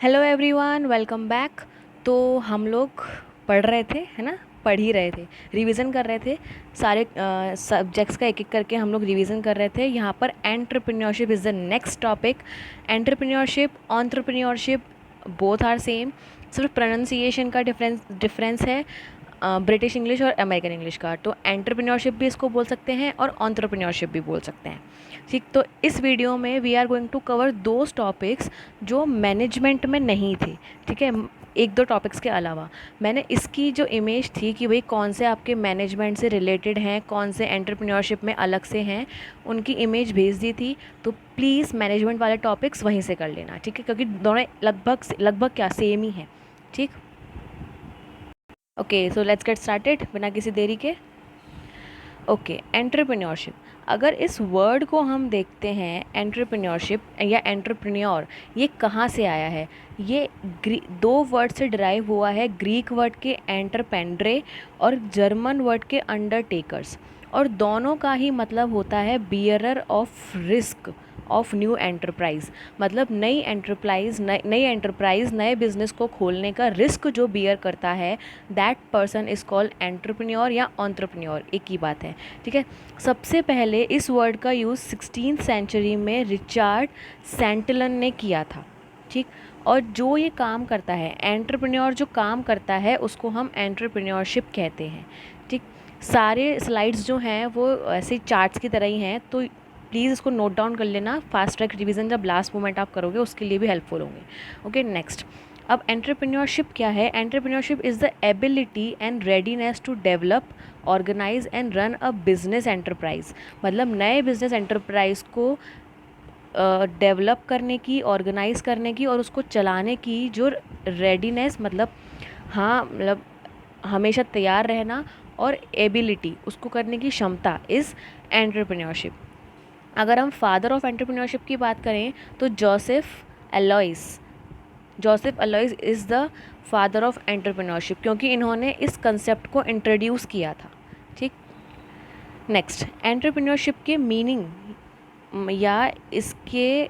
Hello everyone, welcome back. तो हम लोग पढ़ रहे थे, है ना, पढ़ ही रहे थे, रिवीजन कर रहे थे। सारे सब्जेक्ट्स का एक एक करके हम लोग रिवीजन कर रहे थे। यहाँ पर entrepreneurship is the next topic. Entrepreneurship, entrepreneurship both are same, सिर्फ प्रोनाउंसिएशन का डिफरेंस है ब्रिटिश इंग्लिश और अमेरिकन इंग्लिश का। तो एंटरप्रेन्योरशिप भी इसको बोल सकते हैं और एंटरप्रेन्योरशिप भी बोल सकते हैं। ठीक, तो इस वीडियो में we are going to cover those topics जो मैनेजमेंट में नहीं थे। ठीक है, एक दो टॉपिक्स के अलावा मैंने इसकी जो इमेज थी कि भाई कौन से आपके मैनेजमेंट से रिलेटेड हैं, कौन से एंटरप्रेन्योरशिप में अलग से हैं, उनकी इमेज भेज दी थी। तो प्लीज़ मैनेजमेंट वाले टॉपिक्स वहीं से कर लेना, ठीक है, क्योंकि दोनों लगभग लगभग क्या सेम ही हैं। ठीक, okay, so let's get started बिना किसी देरी के। Okay, entrepreneurship. अगर इस वर्ड को हम देखते हैं, एंटरप्रेन्योरशिप या एंटरप्रेन्योर, ये कहाँ से आया है? ये दो वर्ड से डिराइव हुआ है, ग्रीक वर्ड के एंटरपेंड्रे और जर्मन वर्ड के अंडरटेकर्स। और दोनों का ही मतलब होता है bearer of risk of new enterprise. मतलब नई एंटरप्राइज नए बिजनेस को खोलने का रिस्क जो बियर करता है, that person is called entrepreneur या एंटरप्रेन्योर, एक ही बात है। ठीक है, सबसे पहले इस वर्ड का यूज़ 16th सेंचुरी में रिचार्ड सेंटलन ने किया था। ठीक, और जो ये काम करता है, एंटरप्रेन्योर जो काम करता है, उसको हम एंटरप्रेन्योरशिप कहते हैं। ठीक, सारे स्लाइड्स जो हैं वो ऐसे चार्ट्स की तरह ही हैं, तो प्लीज़ इसको नोट डाउन कर लेना। फास्ट ट्रैक रिवीजन जब लास्ट मोमेंट आप करोगे उसके लिए भी हेल्पफुल होंगे। Okay, next. अब एंटरप्रेन्योरशिप क्या है? Entrepreneurship is the ability and readiness to develop, organise and run a business enterprise. मतलब नए बिजनेस एंटरप्राइज को डेवलप करने की, ऑर्गेनाइज करने की और उसको चलाने की जो रेडीनेस, मतलब हाँ, मतलब हमेशा तैयार रहना, और एबिलिटी, उसको करने की क्षमता, इज़ एंटरप्रेन्योरशिप। अगर हम फादर ऑफ एंटरप्रेन्योरशिप की बात करें तो Joseph alloys is the father of entrepreneurship, क्योंकि इन्होंने इस कंसेप्ट को इंट्रोड्यूस किया था। ठीक, नेक्स्ट। एंटरप्रेन्योरशिप के मीनिंग या इसके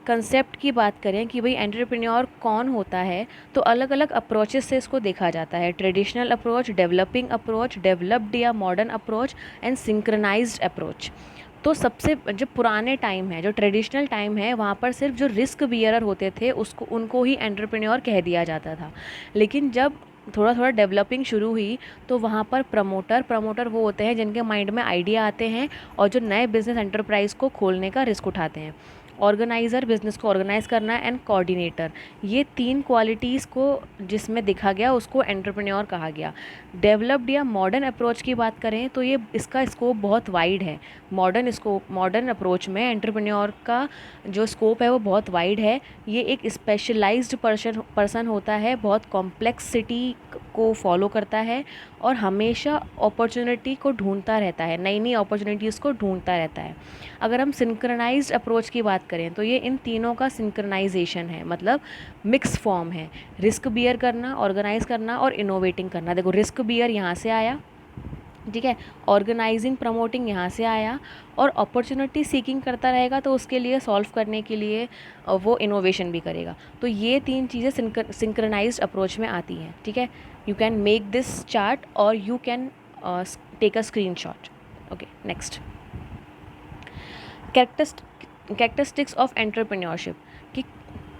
कंसेप्ट की बात करें कि भाई एंटरप्रेन्योर कौन होता है, तो अलग अलग अप्रोचेस से इसको देखा जाता है। Traditional approach, developing approach, developed या modern approach and synchronized approach. तो सबसे जो पुराने टाइम है, जो ट्रेडिशनल टाइम है, वहाँ पर सिर्फ जो रिस्क बियरर होते थे उसको उनको ही एंटरप्रेन्योर कह दिया जाता था। लेकिन जब थोड़ा थोड़ा डेवलपिंग शुरू हुई तो वहाँ पर प्रमोटर वो होते हैं जिनके माइंड में आइडिया आते हैं और जो नए बिजनेस एंटरप्राइज को खोलने का रिस्क उठाते हैं। ऑर्गेनाइज़र, बिजनेस को ऑर्गेनाइज करना, एंड कोऑर्डिनेटर, ये तीन क्वालिटीज़ को जिसमें देखा गया उसको एंटरप्रेन्योर कहा गया। डेवलप्ड या मॉडर्न अप्रोच की बात करें तो ये इसका स्कोप बहुत वाइड है। मॉडर्न अप्रोच में एंटरप्रेन्योर का जो स्कोप है वो बहुत वाइड है। ये एक स्पेशलाइज्ड पर्सन होता है, बहुत कॉम्प्लेक्सिटी को फॉलो करता है और हमेशा अपॉर्चुनिटी को ढूंढता रहता है, नई नई अपॉर्चुनिटीज़ को ढूंढता रहता है। अगर हम सिंक्रोनाइज्ड अप्रोच की बात करें तो ये इन तीनों का सिंक्रोनाइजेशन है, मतलब मिक्स फॉर्म है। रिस्क बियर करना, ऑर्गेनाइज करना और इनोवेटिंग करना। देखो, रिस्क बियर यहाँ से आया, ठीक है, ऑर्गेनाइजिंग प्रमोटिंग यहाँ से आया, और अपॉर्चुनिटी सीकिंग करता रहेगा तो उसके लिए सॉल्व करने के लिए वो इनोवेशन भी करेगा। तो ये तीन चीज़ें सिंक्रोनाइज्ड अप्रोच में आती हैं। ठीक है, you can make this chart और you can take a screenshot. Okay, next. Characteristics of entrepreneurship, कि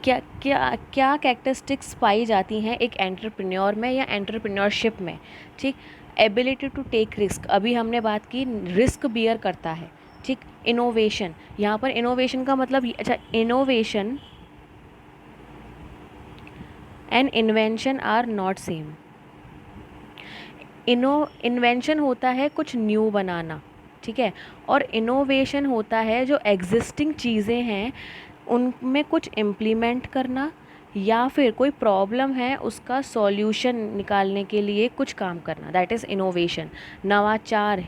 क्या क्या क्या कैरेक्टरिस्टिक्स पाई जाती हैं एक एंटरप्रेन्योर में या एंटरप्रेन्योरशिप में। ठीक, एबिलिटी टू टेक रिस्क, अभी हमने बात की, रिस्क बियर करता है। ठीक, इनोवेशन, यहाँ पर इनोवेशन का मतलब, अच्छा, innovation and invention are not same. Invention होता है कुछ न्यू बनाना, ठीक है, और इनोवेशन होता है जो एग्जिस्टिंग चीज़ें हैं उनमें कुछ इम्प्लीमेंट करना, या फिर कोई प्रॉब्लम है उसका सॉल्यूशन निकालने के लिए कुछ काम करना, दैट इज़ इनोवेशन। नवाचार,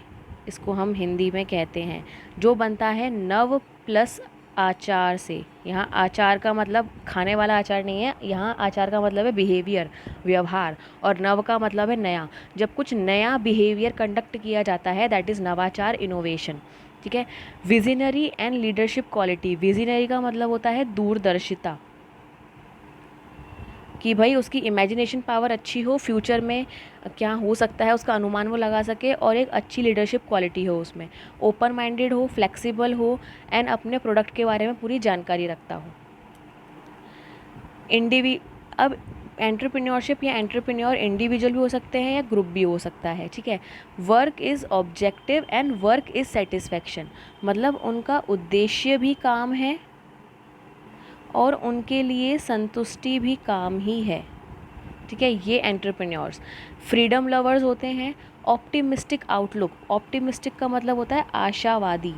इसको हम हिंदी में कहते हैं, जो बनता है नव प्लस आचार से। यहाँ आचार का मतलब खाने वाला आचार नहीं है, यहाँ आचार का मतलब है बिहेवियर, व्यवहार, और नव का मतलब है नया। जब कुछ नया बिहेवियर कंडक्ट किया जाता है, दैट इज़ नवाचार, इनोवेशन। ठीक है, visionary and leadership quality, visionary का मतलब होता है दूरदर्शिता, कि भाई उसकी इमेजिनेशन पावर अच्छी हो, फ्यूचर में क्या हो सकता है उसका अनुमान वो लगा सके, और एक अच्छी लीडरशिप क्वालिटी हो उसमें, ओपन माइंडेड हो, फ्लेक्सिबल हो, एंड अपने प्रोडक्ट के बारे में पूरी जानकारी रखता हो। अब एंटरप्रेन्योरशिप या एंटरप्रेन्योर इंडिविजुअल भी हो सकते हैं या ग्रुप भी हो सकता है, ठीक है। Work is objective and work is satisfaction, मतलब उनका उद्देश्य भी काम है और उनके लिए संतुष्टि भी काम ही है, ठीक है। ये एंटरप्रेन्योर्स फ्रीडम लवर्स होते हैं। ऑप्टिमिस्टिक आउटलुक, ऑप्टिमिस्टिक का मतलब होता है आशावादी,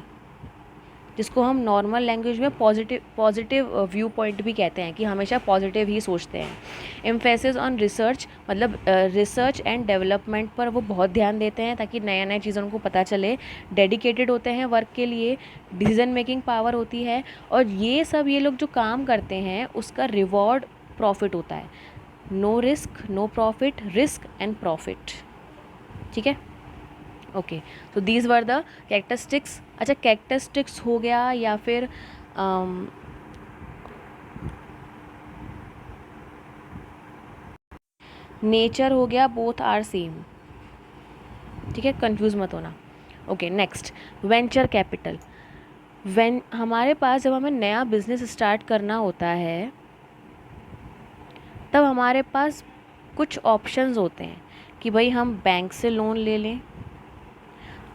जिसको हम नॉर्मल लैंग्वेज में पॉजिटिव व्यू पॉइंट भी कहते हैं, कि हमेशा पॉजिटिव ही सोचते हैं। एम्फेसिस ऑन रिसर्च, मतलब रिसर्च एंड डेवलपमेंट पर वो बहुत ध्यान देते हैं ताकि नया नया चीज़ों को पता चले। डेडिकेटेड होते हैं वर्क के लिए, डिसीजन मेकिंग पावर होती है, और ये सब ये लोग जो काम करते हैं उसका रिवॉर्ड प्रॉफिट होता है। No risk no profit, risk and profit, ठीक है। ओके, तो दीज वर द कैरेक्टरिस्टिक्स। अच्छा, कैरेक्टरिस्टिक्स हो गया, या फिर नेचर हो गया, बोथ आर सेम, ठीक है, कंफ्यूज मत होना। Okay, next venture capital. हमारे पास जब हमें नया बिजनेस स्टार्ट करना होता है तब हमारे पास कुछ ऑप्शंस होते हैं कि भाई हम बैंक से लोन ले लें,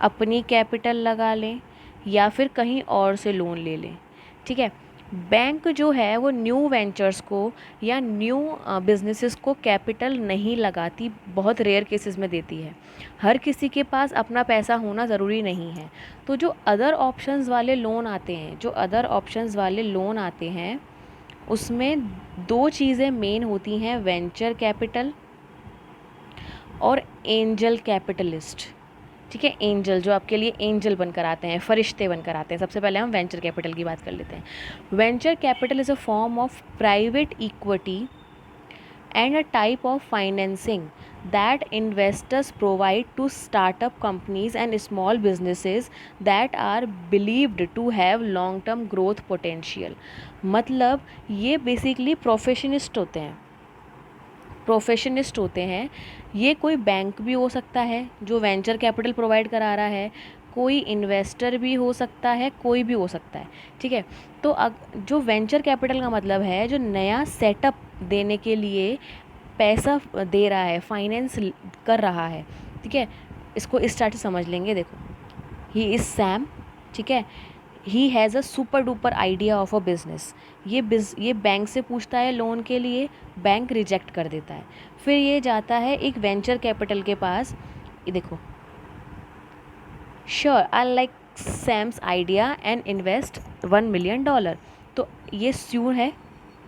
अपनी कैपिटल लगा लें, या फिर कहीं और से लोन ले लें, ठीक है। बैंक जो है वो न्यू वेंचर्स को या न्यू बिजनेसेस को कैपिटल नहीं लगाती, बहुत रेयर केसेस में देती है। हर किसी के पास अपना पैसा होना ज़रूरी नहीं है। तो जो अदर ऑप्शंस वाले लोन आते हैं, उसमें दो चीज़ें मेन होती हैं, वेंचर कैपिटल और एंजल कैपिटलिस्ट, ठीक है। एंजल जो आपके लिए एंजल बनकर आते हैं, फरिश्ते बनकर आते हैं। सबसे पहले हम वेंचर कैपिटल की बात कर लेते हैं। Venture capital is a form of private equity and a type of financing that investors provide to startup companies and small businesses that are believed to have long term growth potential। मतलब ये basically प्रोफेशनिस्ट होते हैं। ये कोई bank भी हो सकता है जो वेंचर कैपिटल प्रोवाइड करा रहा है, कोई इन्वेस्टर भी हो सकता है, कोई भी हो सकता है, ठीक है। तो जो वेंचर कैपिटल का मतलब है जो नया सेटअप देने के लिए पैसा दे रहा है, फाइनेंस कर रहा है, ठीक है। इसको इस तरह से समझ लेंगे। देखो, ही इज़ सैम, ठीक है। He has a super duper idea of a business. ये बैंक से पूछता है लोन के लिए, बैंक रिजेक्ट कर देता है। फिर ये जाता है एक वेंचर कैपिटल के पास, ये देखो, sure I like Sam's idea and invest $1 million। तो ये स्यू है,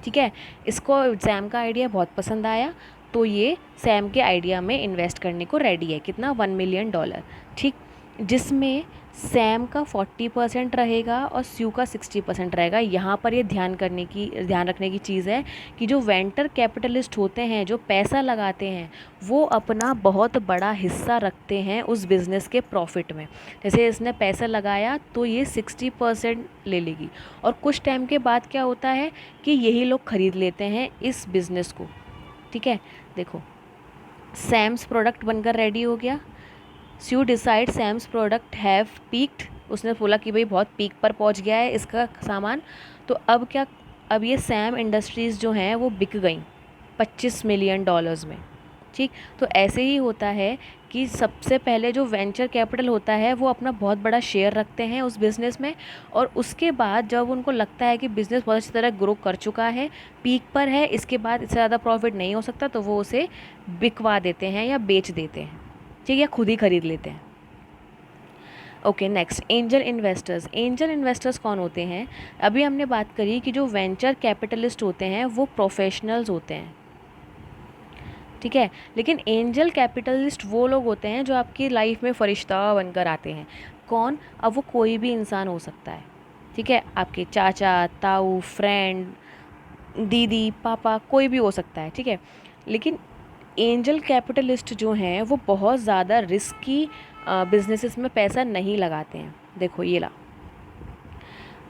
ठीक है। इसको सैम का आइडिया बहुत पसंद आया, तो ये सैम के आइडिया में इन्वेस्ट करने को रेडी है। कितना? $1 million, ठीक। जिसमें सैम का 40% रहेगा और स्यू का 60% रहेगा। यहाँ पर ये ध्यान रखने की चीज़ है कि जो वेंचर कैपिटलिस्ट होते हैं, जो पैसा लगाते हैं, वो अपना बहुत बड़ा हिस्सा रखते हैं उस बिज़नेस के प्रॉफिट में। जैसे इसने पैसा लगाया तो ये 60% ले लेगी, और कुछ टाइम के बाद क्या होता है कि यही लोग ख़रीद लेते हैं इस बिज़नेस को, ठीक है। देखो, सैम्स प्रोडक्ट बनकर रेडी हो गया। Sue decide Sam's product have peaked, उसने बोला कि भाई बहुत पीक पर पहुंच गया है इसका सामान। तो अब ये सैम इंडस्ट्रीज़ जो हैं वो बिक गई $25 मिलियन में, ठीक। तो ऐसे ही होता है कि सबसे पहले जो वेंचर कैपिटल होता है वो अपना बहुत बड़ा शेयर रखते हैं उस बिज़नेस में, और उसके बाद जब उनको लगता है कि बिज़नेस बहुत अच्छी तरह ग्रो कर चुका है, पीक पर है, इसके बाद इससे ज़्यादा प्रॉफिट नहीं हो सकता, तो वो उसे बिकवा देते हैं या बेच देते हैं, ठीक है, खुद ही खरीद लेते हैं। Okay, next angel investors. Angel investors कौन होते हैं? अभी हमने बात करी कि जो वेंचर कैपिटलिस्ट होते हैं वो प्रोफेशनल्स होते हैं, ठीक है। लेकिन एंजल कैपिटलिस्ट वो लोग होते हैं जो आपकी लाइफ में फरिश्ता बनकर आते हैं। कौन? अब वो कोई भी इंसान हो सकता है, ठीक है। आपके चाचा, ताऊ, फ्रेंड, दीदी, पापा, कोई भी हो सकता है, ठीक है। लेकिन एंजल कैपिटलिस्ट जो हैं वो बहुत ज़्यादा रिस्की बिजनेसेस में पैसा नहीं लगाते हैं। देखो, ये ला,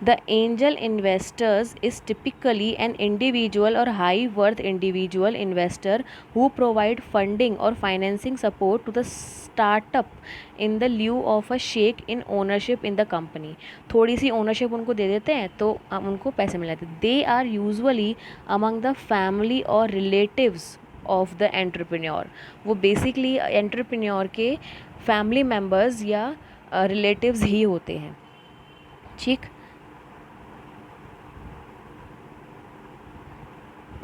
The angel investors is typically an individual or high worth individual investor who provide funding or financing support to the startup in the lieu of a shake in ownership in the company. थोड़ी सी ownership उनको दे देते हैं तो उनको पैसे मिल जाते हैं. They are usually among the family or relatives of the entrepreneur. वो बेसिकली एंटरप्रेन्योर के फैमिली मेम्बर्स या रिलेटिव्स ही होते हैं. ठीक,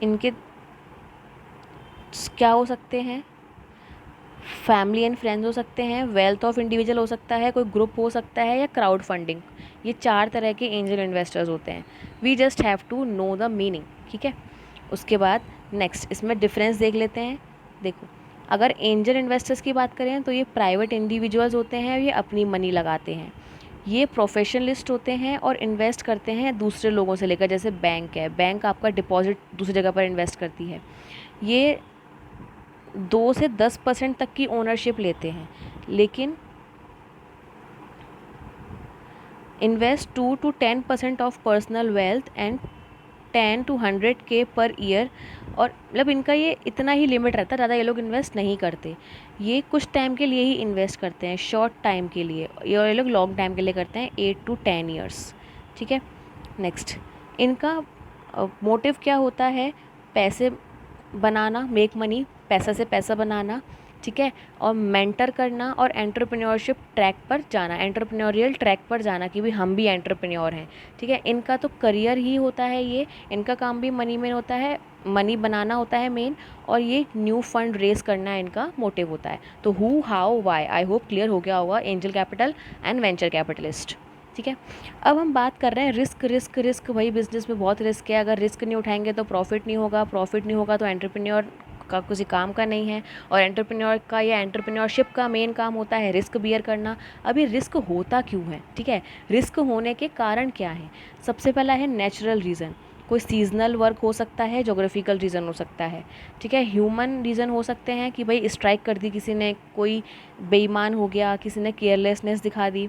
इनके क्या हो सकते हैं? फैमिली एंड फ्रेंड्स हो सकते हैं, वेल्थ ऑफ इंडिविजुअल हो सकता है, कोई ग्रुप हो सकता है, या क्राउड फंडिंग. ये 4 तरह के एंजल इन्वेस्टर्स होते हैं. We just have to know the meaning. ठीक है. उसके बाद नेक्स्ट इसमें डिफरेंस देख लेते हैं. देखो, अगर एंजल इन्वेस्टर्स की बात करें तो ये प्राइवेट इंडिविजुअल्स होते हैं, ये अपनी मनी लगाते हैं. ये प्रोफेशनलिस्ट होते हैं और इन्वेस्ट करते हैं दूसरे लोगों से लेकर. जैसे बैंक है, बैंक आपका डिपॉजिट दूसरी जगह पर इन्वेस्ट करती है. ये 2 से 10% तक की ओनरशिप लेते हैं, लेकिन invest 2 to 10% of personal wealth and 10 to 100K per year. और मतलब इनका ये इतना ही लिमिट रहता है, ज़्यादा ये लोग इन्वेस्ट नहीं करते. ये कुछ टाइम के लिए ही इन्वेस्ट करते हैं, शॉर्ट टाइम के लिए. ये लोग लॉन्ग टाइम के लिए करते हैं, 8 to 10 ईयर्स. ठीक है. नेक्स्ट, इनका मोटिव क्या होता है? पैसे बनाना, मेक मनी, पैसा से पैसा बनाना. ठीक है. और मेंटर करना और एंटरप्रेन्योरशिप ट्रैक पर जाना, एंटरप्रेन्योरियल ट्रैक पर जाना कि भाई हम भी एंटरप्रेन्योर हैं. ठीक है. इनका तो करियर ही होता है ये. इनका काम भी मनी में होता है, मनी बनाना होता है मेन, और ये न्यू फंड रेस करना इनका मोटिव होता है. तो who, how, why, I hope clear हो गया होगा angel capital and venture capitalist. ठीक है. अब हम बात कर रहे हैं रिस्क. रिस्क रिस्क भाई बिजनेस में बहुत रिस्क है. अगर रिस्क नहीं उठाएंगे तो प्रॉफिट नहीं होगा, प्रॉफिट नहीं होगा तो एंटरप्रेन्योर का किसी काम का नहीं है. और एंटरप्रेन्योर का या एंटरप्रेन्योरशिप का मेन काम होता है रिस्क बियर करना. अभी रिस्क होता क्यों है? ठीक है. रिस्क होने के कारण क्या है? सबसे पहला है नेचुरल रीज़न. कोई सीजनल वर्क हो सकता है, जोग्राफिकल रीज़न हो सकता है. ठीक है. ह्यूमन रीज़न हो सकते हैं कि भाई स्ट्राइक कर दी किसी ने, कोई बेईमान हो गया, किसी ने केयरलेसनेस दिखा दी.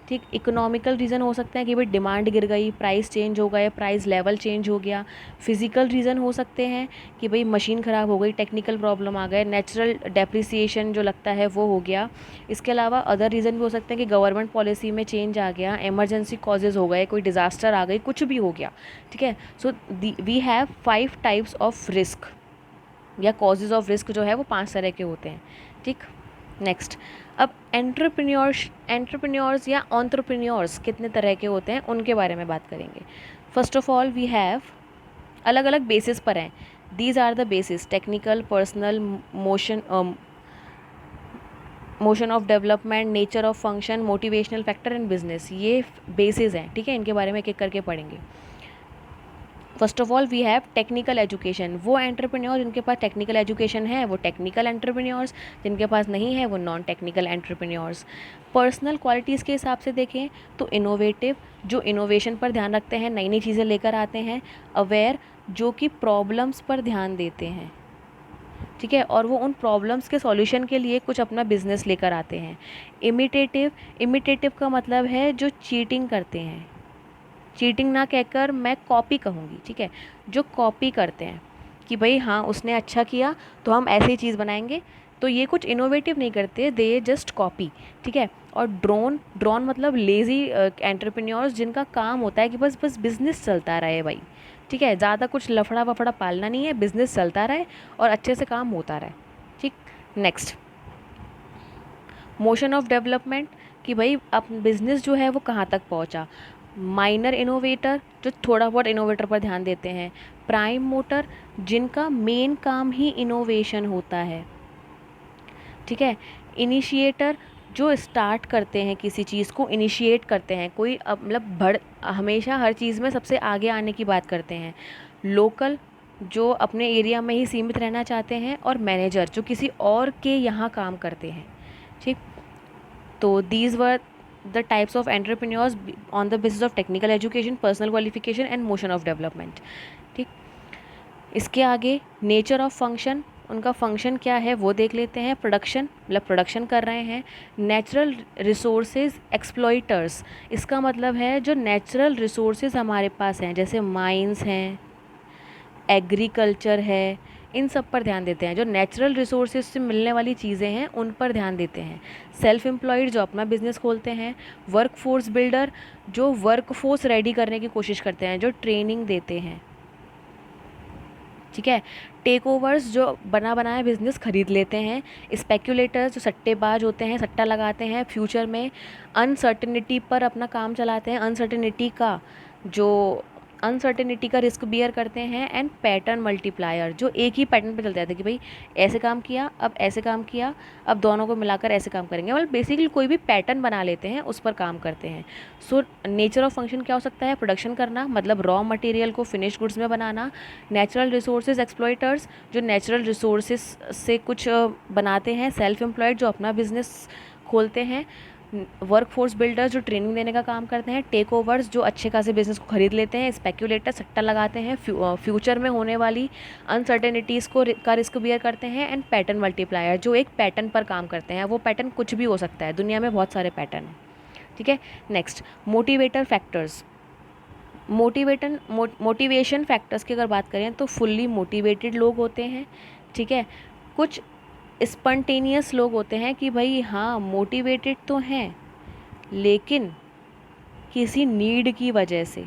ठीक. इकोनॉमिकल रीज़न हो सकते हैं कि भाई डिमांड गिर गई, प्राइस चेंज हो गए, प्राइस लेवल चेंज हो गया. फिजिकल रीज़न हो सकते हैं कि भाई मशीन ख़राब हो गई, टेक्निकल प्रॉब्लम आ गए, नेचुरल डेप्रिसिएशन जो लगता है वो हो गया. इसके अलावा अदर रीज़न भी हो सकते हैं कि गवर्नमेंट पॉलिसी में चेंज आ गया, इमरजेंसी कॉजेज़ हो गए, कोई डिज़ास्टर आ गई, कुछ भी हो गया. ठीक है. So we have 5 types of risk, या कॉजेज़ ऑफ रिस्क जो है वो 5 तरह के होते हैं. ठीक. नेक्स्ट, अब एंटरप्रेन्योर्स या एंटरप्रेन्योर्स कितने तरह के होते हैं उनके बारे में बात करेंगे. First of all we have, अलग अलग बेसिस पर हैं. These are the basis: technical, personal, motion of development, nature of function, motivational factor and business. ये बेसिस हैं. ठीक है. इनके बारे में एक एक करके पढ़ेंगे. First of all we have technical education. वो एंटरप्रेन्योर जिनके पास टेक्निकल एजुकेशन है वो टेक्निकल एंटरप्रेन्योर्स, जिनके पास नहीं है वो non technical entrepreneurs. Personal qualities के हिसाब से देखें तो इनोवेटिव, जो इनोवेशन पर ध्यान रखते हैं, नई नई चीज़ें लेकर आते हैं. अवेयर, जो कि प्रॉब्लम्स पर ध्यान देते हैं. ठीक है. और वो उन प्रॉब्लम्स के सॉल्यूशन के लिए कुछ अपना बिजनेस लेकर आते हैं. इमिटेटिव, इमिटेटिव का मतलब है जो चीटिंग करते हैं. चीटिंग ना कहकर मैं कॉपी कहूँगी. ठीक है. जो कॉपी करते हैं कि भाई हाँ उसने अच्छा किया तो हम ऐसी चीज़ बनाएंगे, तो ये कुछ इनोवेटिव नहीं करते, दे जस्ट कॉपी. ठीक है. और ड्रोन, ड्रोन मतलब लेज़ी एंटरप्रेन्योर्स जिनका काम होता है कि बस बस बिज़नेस चलता रहे भाई. ठीक है. ज़्यादा कुछ लफड़ा वफड़ा पालना नहीं है, बिज़नेस चलता रहे और अच्छे से काम होता रहे. ठीक. नेक्स्ट, मोशन ऑफ डेवलपमेंट, कि भाई अब बिज़नेस जो है वो कहाँ तक पहुँचा. माइनर इनोवेटर, जो थोड़ा बहुत इनोवेटर पर ध्यान देते हैं. प्राइम मोटर, जिनका मेन काम ही इनोवेशन होता है. ठीक है. इनिशिएटर, जो स्टार्ट करते हैं किसी चीज़ को, इनिशिएट करते हैं, कोई मतलब हमेशा हर चीज़ में सबसे आगे आने की बात करते हैं. लोकल, जो अपने एरिया में ही सीमित रहना चाहते हैं. और मैनेजर, जो किसी और के यहाँ काम करते हैं. ठीक. तो these were the types of entrepreneurs on the basis of technical education, personal qualification and motion of development. ठीक. इसके आगे नेचर ऑफ फंक्शन, उनका फंक्शन क्या है वो देख लेते हैं। प्रोडक्शन मतलब प्रोडक्शन कर रहे हैं। नेचुरल रिसोर्सेज एक्सप्लॉइटर्स, इसका मतलब है जो नेचुरल रिसोर्सेज हमारे पास हैं, जैसे माइंस हैं, एग्रीकल्चर है, इन सब पर ध्यान देते हैं। जो नेचुरल रिसोर्सेज से मिलने वाली चीज़ें हैं उन पर ध्यान देते हैं। सेल्फ एम्प्लॉयड, जो अपना बिजनेस खोलते हैं। वर्क फोर्स बिल्डर, जो वर्क फोर्स रेडी करने की कोशिश करते हैं, जो ट्रेनिंग देते हैं, ठीक है। टेक ओवर्स, जो बना बनाया बिजनेस खरीद लेते हैं। स्पेक्यूलेटर्स, जो सट्टेबाज होते हैं, सट्टा लगाते हैं फ्यूचर में। अनसर्टेनिटी पर अपना काम चलाते हैं, अनसर्टेनिटी का रिस्क बियर करते हैं। एंड पैटर्न मल्टीप्लायर, जो एक ही पैटर्न पे चलते रहते हैं कि भाई ऐसे काम किया, अब ऐसे काम किया, अब दोनों को मिलाकर ऐसे काम करेंगे, मतलब बेसिकली कोई भी पैटर्न बना लेते हैं, उस पर काम करते हैं। सो नेचर ऑफ फंक्शन क्या हो सकता है? प्रोडक्शन करना, मतलब रॉ मटेरियल को फिनिश गुड्स में बनाना। नेचुरल रिसोर्सेज एक्सप्लॉइटर्स, जो नेचुरल रिसोर्सेज से कुछ बनाते हैं। सेल्फ एम्प्लॉयड, जो अपना बिजनेस खोलते हैं। वर्क फोर्स बिल्डर्स, जो ट्रेनिंग देने का काम करते हैं। टेक ओवर्स, जो अच्छे खासे बिजनेस को खरीद लेते हैं। स्पेक्यूलेटर, सट्टा लगाते हैं, फ्यूचर में होने वाली अनसर्टेनिटीज़ का रिस्क बियर करते हैं। एंड पैटर्न मल्टीप्लायर, जो एक पैटर्न पर काम करते हैं। वो पैटर्न कुछ भी हो सकता है, दुनिया में बहुत सारे पैटर्न हैं, ठीक है। Next, motivator factors. Motivation factors की अगर बात करें तो फुल्ली मोटिवेटेड लोग होते हैं, ठीक है। कुछ स्पॉन्टेनियस लोग होते हैं कि भाई हाँ मोटिवेटेड तो हैं लेकिन किसी नीड की वजह से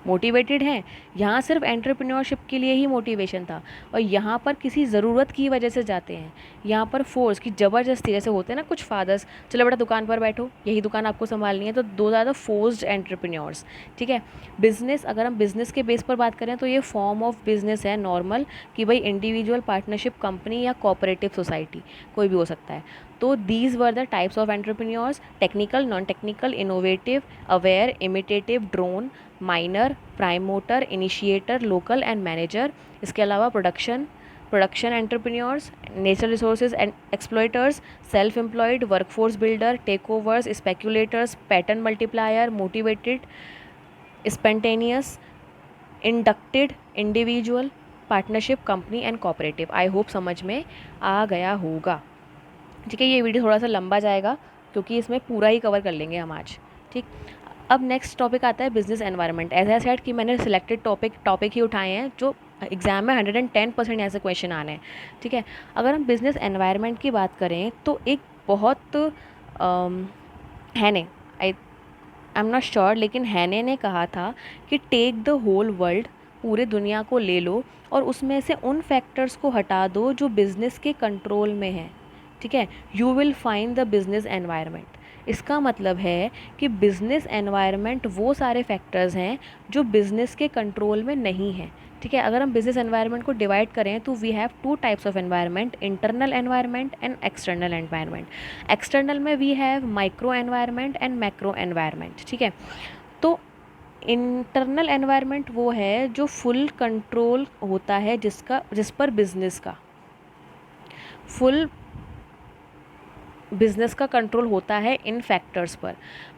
मोटिवेटेड हैं। यहाँ सिर्फ एंटरप्रेन्योरशिप के लिए ही मोटिवेशन था, और यहाँ पर किसी ज़रूरत की वजह से जाते हैं। यहाँ पर फोर्स की ज़बरदस्ती, जैसे होते हैं ना कुछ फादर्स, चलो बेटा दुकान पर बैठो, यही दुकान आपको संभालनी है, तो दो ज़्यादा फोर्स्ड एंटरप्रेन्योर्स, ठीक है। बिजनेस, अगर हम बिज़नेस के बेस पर बात करें तो ये फॉर्म ऑफ बिज़नेस है नॉर्मल, कि भाई इंडिविजुअल, पार्टनरशिप, कंपनी या कोऑपरेटिव सोसाइटी, कोई भी हो सकता है। तो these were the types of entrepreneurs: technical, non technical, innovative, aware, imitative, drone, minor, prime mover, initiator, local and manager. इसके अलावा production entrepreneurs, natural resources exploiters, self employed, workforce builder, take overs, speculators, pattern multiplier, motivated, spontaneous, inducted, individual, partnership, company and cooperative. I hope समझ में आ गया होगा, ठीक है। ये video थोड़ा सा लंबा जाएगा क्योंकि इसमें पूरा ही कवर कर लेंगे हम आज, ठीक। अब नेक्स्ट टॉपिक आता है business environment. As I said कि मैंने सिलेक्टेड टॉपिक ही उठाए हैं जो एग्जाम में 110% ऐसे क्वेश्चन आने हैं, ठीक है। अगर हम बिजनेस एनवायरनमेंट की बात करें तो एक बहुत हैने, आई एम नॉट श्योर, लेकिन हैने ने कहा था कि टेक द होल वर्ल्ड, पूरे दुनिया को ले लो और उसमें से उन फैक्टर्स को हटा दो जो बिज़नेस के कंट्रोल में है, ठीक है। You will find the business environment. इसका मतलब है कि बिजनेस एनवायरनमेंट वो सारे फैक्टर्स हैं जो बिजनेस के कंट्रोल में नहीं है, ठीक है। अगर हम बिजनेस एनवायरनमेंट को डिवाइड करें तो we have two types of environment: internal environment and external environment. External में we have micro environment and macro environment, ठीक है। तो इंटरनल एनवायरनमेंट वो है जो फुल कंट्रोल होता है, जिस पर बिजनेस का कंट्रोल होता है इन फैक्टर्स पर।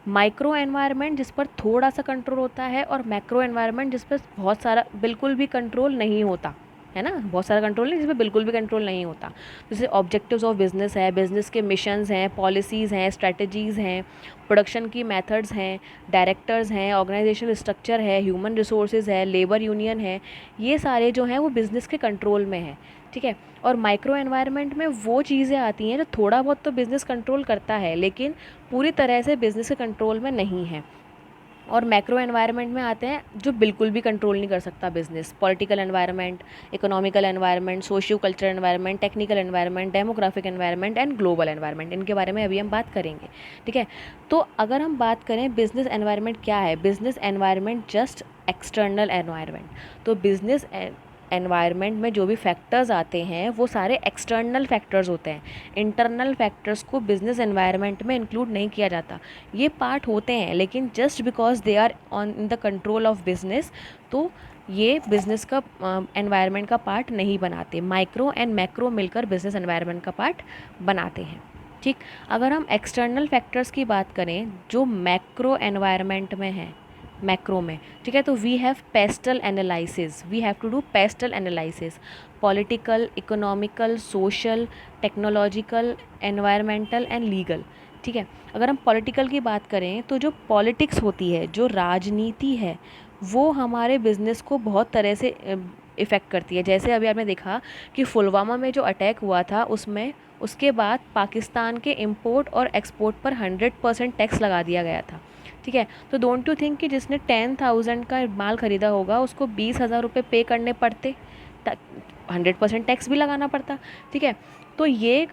माइक्रो एनवायरनमेंट जिस पर थोड़ा सा कंट्रोल होता है, और मैक्रो एनवायरनमेंट जिस पर बहुत सारा बिल्कुल भी कंट्रोल नहीं होता है ना, बहुत सारा कंट्रोल नहीं, जिस पर बिल्कुल भी कंट्रोल नहीं होता। जैसे ऑब्जेक्टिव्स ऑफ बिजनेस है, बिजनेस के मिशंस हैं, पॉलिसीज़ हैं, स्ट्रेटजीज़ हैं, प्रोडक्शन की मेथड्स हैं, डायरेक्टर्स हैं, ऑर्गेनाइजेशनल स्ट्रक्चर है, ह्यूमन रिसोर्सेज है, लेबर यूनियन है, ये सारे जो हैं वो बिज़नेस के कंट्रोल में है, ठीक है। और माइक्रो एनवायरनमेंट में वो चीज़ें आती हैं जो थोड़ा बहुत तो बिज़नेस कंट्रोल करता है लेकिन पूरी तरह से बिज़नेस के कंट्रोल में नहीं है। और मैक्रो एनवायरनमेंट में आते हैं जो बिल्कुल भी कंट्रोल नहीं कर सकता business: political environment, economical environment, socio cultural environment, technical environment, demographic environment and global environment. इनके बारे में अभी हम बात करेंगे, ठीक है। तो अगर हम बात करें बिज़नेस एनवायरनमेंट क्या है, business environment just external environment. तो बिज़नेस एनवायरनमेंट में जो भी फैक्टर्स आते हैं वो सारे एक्सटर्नल फैक्टर्स होते हैं। इंटरनल फैक्टर्स को बिजनेस एनवायरनमेंट में इंक्लूड नहीं किया जाता। ये पार्ट होते हैं लेकिन just because they are on in the control of business, तो ये बिजनेस का एनवायरनमेंट का पार्ट नहीं बनाते। माइक्रो एंड मैक्रो मिलकर बिजनेस एनवायरनमेंट का पार्ट बनाते हैं, ठीक। अगर हम एक्सटर्नल फैक्टर्स की बात करें जो मैक्रो एनवायरनमेंट में हैं, मैक्रो में, ठीक है। तो we have PESTEL analysis, we have to do PESTEL analysis, political, economical, social, technological, environmental and legal, ठीक है। अगर हम पॉलिटिकल की बात करें तो जो पॉलिटिक्स होती है, जो राजनीति है, वो हमारे बिज़नेस को बहुत तरह से इफ़ेक्ट करती है। जैसे अभी आपने देखा कि पुलवामा में जो अटैक हुआ था, उसमें उसके बाद पाकिस्तान के इंपोर्ट और एक्सपोर्ट पर 100% टैक्स लगा दिया गया था, ठीक है। तो डोंट यू थिंक कि जिसने 10,000 का माल ख़रीदा होगा उसको 20,000 रुपये पे करने पड़ते, 100% टैक्स भी लगाना पड़ता, ठीक है। तो ये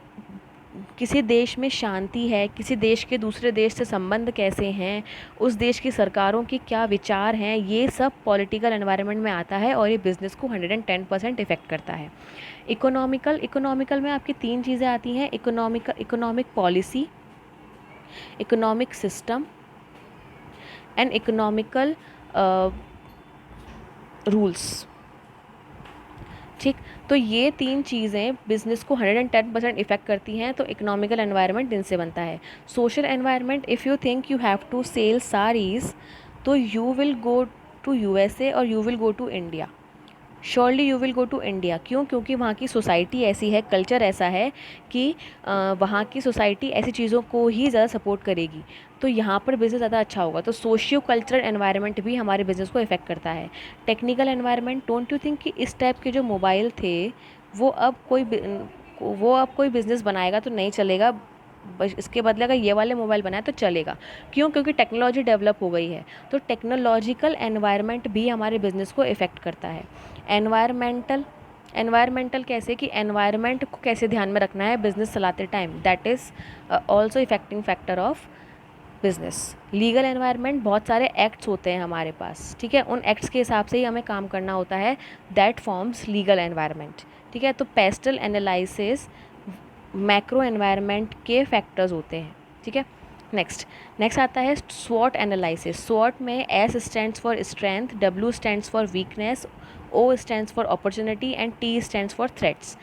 किसी देश में शांति है, किसी देश के दूसरे देश से संबंध कैसे हैं, उस देश की सरकारों की क्या विचार हैं, ये सब पॉलिटिकल एनवायरनमेंट में आता है और ये बिज़नेस को 110% इफ़ेक्ट करता है। इकोनॉमिकल में आपकी तीन चीज़ें आती हैं, economic policy, economic system and economical rules, ठीक। तो ये तीन चीज़ें बिज़नेस को 110% इफ़ेक्ट करती हैं। तो इकोनॉमिकल एनवायरनमेंट इनसे बनता है। Social environment, if you think you have to sell saris, तो you will go to USA और you will go to India, surely you will go to India. क्यों? क्योंकि वहाँ की सोसाइटी ऐसी है, कल्चर ऐसा है कि वहाँ की सोसाइटी ऐसी चीज़ों को ही ज़्यादा सपोर्ट करेगी, तो यहाँ पर बिज़नेस ज़्यादा अच्छा होगा। तो सोशियो कल्चरल एनवायरनमेंट भी हमारे बिज़नेस को इफ़ेक्ट करता है। Technical environment, don't you think कि इस टाइप के जो मोबाइल थे वो अब कोई बिज़नेस बनाएगा तो नहीं चलेगा, बस इसके बदले अगर ये वाले मोबाइल बनाए तो चलेगा। क्यों? क्योंकि टेक्नोलॉजी डेवलप हो गई है। तो टेक्नोलॉजिकल एनवायरनमेंट भी हमारे बिज़नेस को इफ़ेक्ट करता है। एनवायरमेंटल कैसे कि एनवायरनमेंट को कैसे ध्यान में रखना है बिज़नेस चलाते time, that is also affecting factor of business. Legal environment, बहुत सारे एक्ट्स होते हैं हमारे पास, ठीक है। उन एक्ट्स के हिसाब से ही हमें काम करना होता है, दैट फॉर्म्स लीगल एनवायरनमेंट, ठीक है। तो पेस्टल एनालिसिस मैक्रो एनवायरनमेंट के फैक्टर्स होते हैं, ठीक है। नेक्स्ट आता है स्वॉट एनालिसिस। स्वॉट में S stands for strength, W stands for weakness, O stands for opportunity and T stands for threats.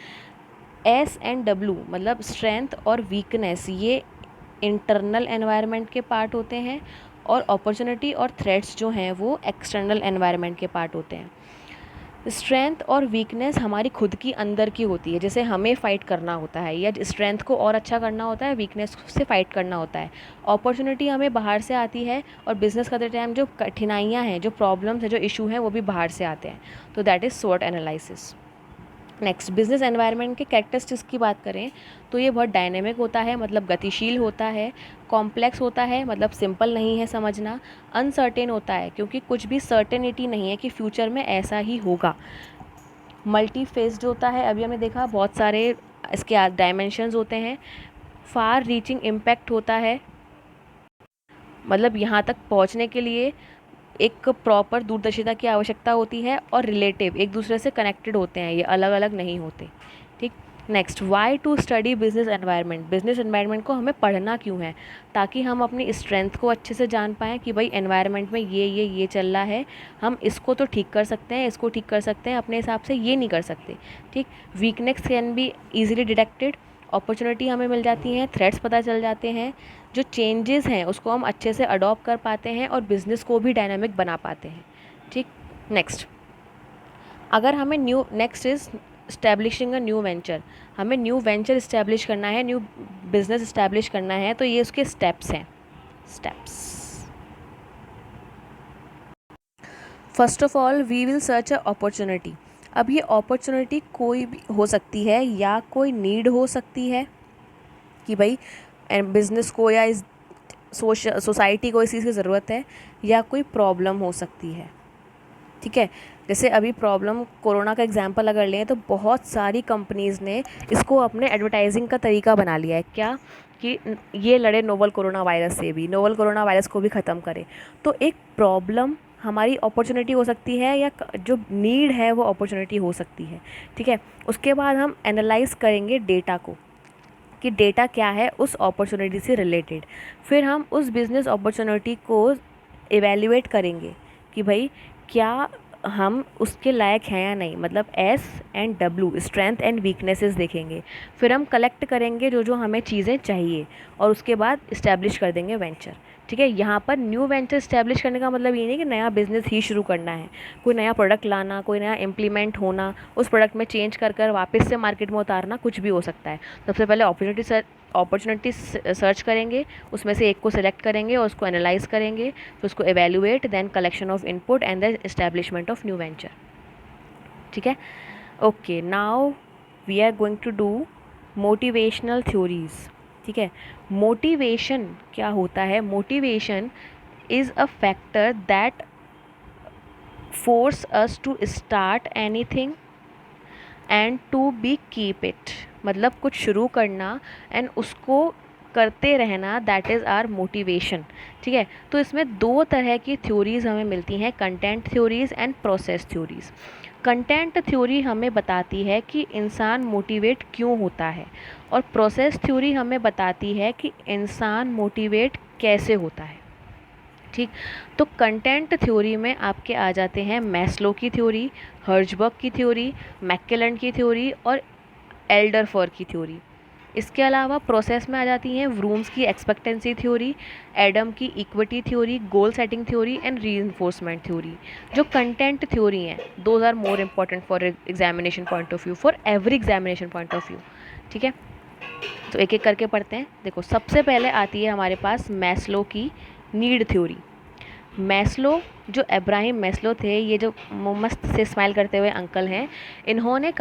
S and W मतलब स्ट्रेंथ और वीकनेस, ये इंटरनल एनवायरनमेंट के पार्ट होते हैं, और अपॉर्चुनिटी और थ्रेट्स जो हैं वो एक्सटर्नल एनवायरनमेंट के पार्ट होते हैं। स्ट्रेंथ और वीकनेस हमारी खुद की अंदर की होती है, जैसे हमें फ़ाइट करना होता है, या स्ट्रेंथ को और अच्छा करना होता है, वीकनेस से फ़ाइट करना होता है। अपॉर्चुनिटी हमें बाहर से आती है, और बिज़नेस करते टाइम जो कठिनाइयाँ हैं, जो प्रॉब्लम्स हैं, जो इशू हैं, वो भी बाहर से आते हैं। तो दैट इज़ स्वॉट एनालिसिस। नेक्स्ट, बिजनेस एनवायरनमेंट के कैरेक्टरिस्टिक्स की बात करें तो ये बहुत डायनेमिक होता है, मतलब गतिशील होता है, कॉम्प्लेक्स होता है, मतलब सिंपल नहीं है समझना, अनसर्टेन होता है क्योंकि कुछ भी सर्टेनिटी नहीं है कि फ्यूचर में ऐसा ही होगा, मल्टी फेस्ड होता है, अभी हमने देखा बहुत सारे इसके डायमेंशंस होते हैं, फार रीचिंग इम्पैक्ट होता है, मतलब यहाँ तक पहुँचने के लिए एक प्रॉपर दूरदर्शिता की आवश्यकता होती है, और रिलेटिव, एक दूसरे से कनेक्टेड होते हैं, ये अलग अलग नहीं होते, ठीक। Next, why to study business environment. Business environment को हमें पढ़ना क्यों है? ताकि हम अपनी स्ट्रेंथ को अच्छे से जान पाएँ कि भाई एनवायरनमेंट में ये चल रहा है, हम इसको तो ठीक कर सकते हैं, इसको ठीक कर सकते हैं, अपने हिसाब से ये नहीं कर सकते, ठीक। Weakness can be easily detected, opportunity हमें मिल जाती हैं, थ्रेट्स पता चल जाते हैं, जो चेंजेस हैं उसको हम अच्छे से अडॉप्ट कर पाते हैं और बिज़नेस को भी डायनामिक बना पाते हैं, ठीक। नेक्स्ट, अगर हमें next is establishing a new venture. हमें न्यू वेंचर इस्टेब्लिश करना है, न्यू बिज़नेस इस्टेब्लिश करना है, तो ये उसके स्टेप्स हैं। First of all we will search a opportunity. अब ये अपॉर्चुनिटी कोई भी हो सकती है, या कोई नीड हो सकती है कि भाई बिज़नेस को या इस सोसाइटी को इस चीज़ की ज़रूरत है, या कोई प्रॉब्लम हो सकती है, ठीक है। जैसे अभी प्रॉब्लम, कोरोना का एग्जांपल अगर लें तो बहुत सारी कंपनीज़ ने इसको अपने एडवर्टाइजिंग का तरीका बना लिया है, क्या कि ये लड़े नोवल कोरोना वायरस से भी, नोवल कोरोना वायरस को भी ख़त्म करे। तो एक प्रॉब्लम हमारी अपॉर्चुनिटी हो सकती है, या जो नीड है वो अपॉर्चुनिटी हो सकती है, ठीक है। उसके बाद हम एनालाइज करेंगे डेटा को कि डेटा क्या है उस अपॉर्चुनिटी से रिलेटेड, फिर हम उस बिज़नेस अपॉर्चुनिटी को इवेल्युएट करेंगे कि भाई क्या हम उसके लायक हैं या नहीं, मतलब S and W, strength and weaknesses देखेंगे, फिर हम कलेक्ट करेंगे जो जो हमें चीज़ें चाहिए, और उसके बाद इस्टेब्लिश कर देंगे वेंचर, ठीक है। यहाँ पर न्यू वेंचर स्टैब्लिश करने का मतलब ये नहीं कि नया बिजनेस ही शुरू करना है, कोई नया प्रोडक्ट लाना, कोई नया इम्प्लीमेंट होना, उस प्रोडक्ट में चेंज कर कर वापस से मार्केट में उतारना, कुछ भी हो सकता है। सबसे पहले अपॉर्चुनिटी सर्च करेंगे, उसमें से एक को सिलेक्ट करेंगे और उसको एनालाइज करेंगे, फिर उसको evaluate, then collection of input and the establishment of new venture. ठीक है। Okay, now we are going to do motivational theories. ठीक है। मोटिवेशन क्या होता है? Motivation is a factor that force us to start anything and to be keep it. मतलब कुछ शुरू करना एंड उसको करते रहना, दैट इज़ आर मोटिवेशन। ठीक है। तो इसमें दो तरह की थ्योरीज हमें मिलती हैं, content theories and process theories. Content theory हमें बताती है कि इंसान मोटिवेट क्यों होता है, और प्रोसेस थ्योरी हमें बताती है कि इंसान मोटिवेट कैसे होता है। ठीक। तो कंटेंट थ्योरी में आपके आ जाते हैं मैस्लो की थ्योरी, हर्जबर्ग की थ्योरी, मैककेलन की थ्योरी और एल्डरफर की थ्योरी। इसके अलावा प्रोसेस में आ जाती हैं व्रूम्स की एक्सपेक्टेंसी थ्योरी, एडम की equity theory, goal setting theory and reinforcement theory. जो कंटेंट थ्योरी हैं, those are more important for examination point of view, for every examination point of view. ठीक है। तो एक एक करके पढ़ते हैं। देखो, सबसे पहले आती है हमारे पास मैस्लो की नीड थ्योरी। मैस्लो, जो अब्राहम मैस्लो थे, ये जो मस्त से स्माइल करते हुए अंकल हैं, इन्होंने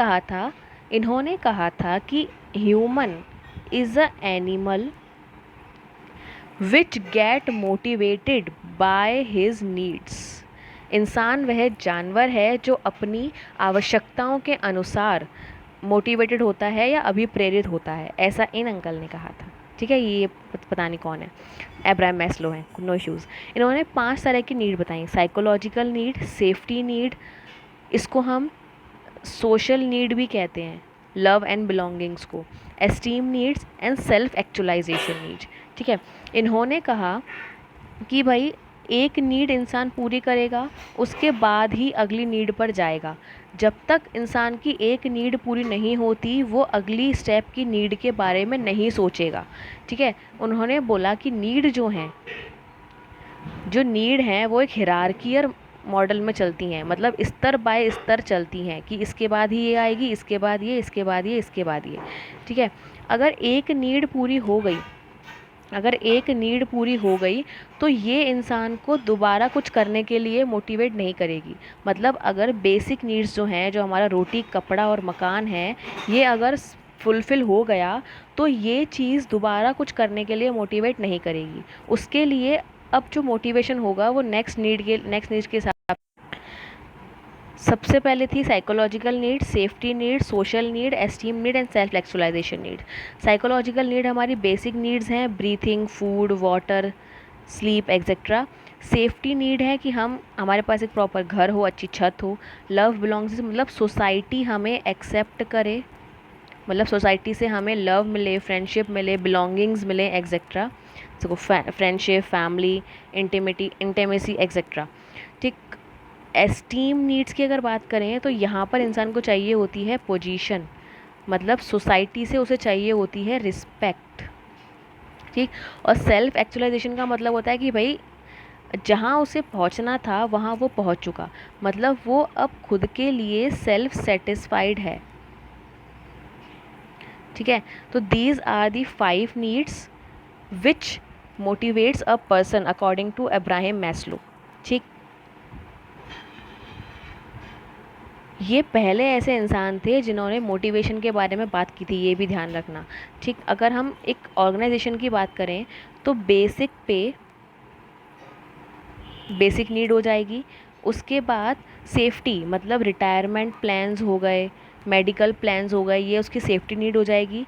कहा था कि human is a animal which get motivated by his needs. इंसान वह जानवर है जो अपनी आवश्यकताओं के अनुसार मोटिवेटेड होता है या अभिप्रेरित होता है, ऐसा इन अंकल ने कहा था। ठीक है। ये पता नहीं कौन है, अब्राहम मैस्लो हैं, नो इश्यूज़। इन्होंने 5 तरह की नीड बताई: साइकोलॉजिकल नीड, सेफ्टी नीड, इसको हम सोशल नीड भी कहते हैं, लव एंड बिलोंगिंग्स को, esteem needs and self actualization needs. ठीक है। इन्होंने कहा कि भाई एक नीड इंसान पूरी करेगा, उसके बाद ही अगली नीड पर जाएगा। जब तक इंसान की एक नीड पूरी नहीं होती, वो अगली स्टेप की नीड के बारे में नहीं सोचेगा। ठीक है। उन्होंने बोला कि नीड जो हैं वो एक हिरार्कियर मॉडल में चलती हैं, मतलब स्तर बाय स्तर चलती हैं कि इसके बाद ही ये आएगी, इसके बाद ये, इसके बाद ये, इसके बाद ये। ठीक है। अगर एक नीड पूरी हो गई तो ये इंसान को दोबारा कुछ करने के लिए मोटिवेट नहीं करेगी। मतलब अगर बेसिक नीड्स जो हैं, जो हमारा रोटी, कपड़ा और मकान है, ये अगर फुलफ़िल हो गया तो ये चीज़ दोबारा कुछ करने के लिए मोटिवेट नहीं करेगी। उसके लिए अब जो मोटिवेशन होगा वो नेक्स्ट नीड के साथ। सबसे पहले थी psychological need, safety need, social need, esteem need and self actualization need. Psychological need हमारी बेसिक नीड्स हैं, breathing, food, water, sleep etcetera. Safety need है कि हमारे पास एक प्रॉपर घर हो, अच्छी छत हो। लव बिलोंग्स, मतलब सोसाइटी हमें एक्सेप्ट करे, मतलब सोसाइटी से हमें लव मिले, फ्रेंडशिप मिले, बिलोंगिंग्स मिले एक्सेट्रा। देखो, फ्रेंडशिप, फैमिली, इंटीमेसी एक्सेट्रा। ठीक। एस्टीम नीड्स की अगर बात करें तो यहाँ पर इंसान को चाहिए होती है पोजीशन, मतलब सोसाइटी से उसे चाहिए होती है रिस्पेक्ट। ठीक। और सेल्फ एक्चुअलाइजेशन का मतलब होता है कि भाई जहाँ उसे पहुँचना था वहाँ वो पहुँच चुका, मतलब वो अब खुद के लिए सेल्फ सेटिस्फाइड है। ठीक है। तो these are the 5 needs which motivates a person according to Abraham Maslow. ठीक। ये पहले ऐसे इंसान थे जिन्होंने मोटिवेशन के बारे में बात की थी, ये भी ध्यान रखना। ठीक। अगर हम एक ऑर्गेनाइजेशन की बात करें तो बेसिक नीड हो जाएगी। उसके बाद सेफ्टी, मतलब रिटायरमेंट प्लान्स हो गए, मेडिकल प्लान्स हो गए, ये उसकी सेफ्टी नीड हो जाएगी।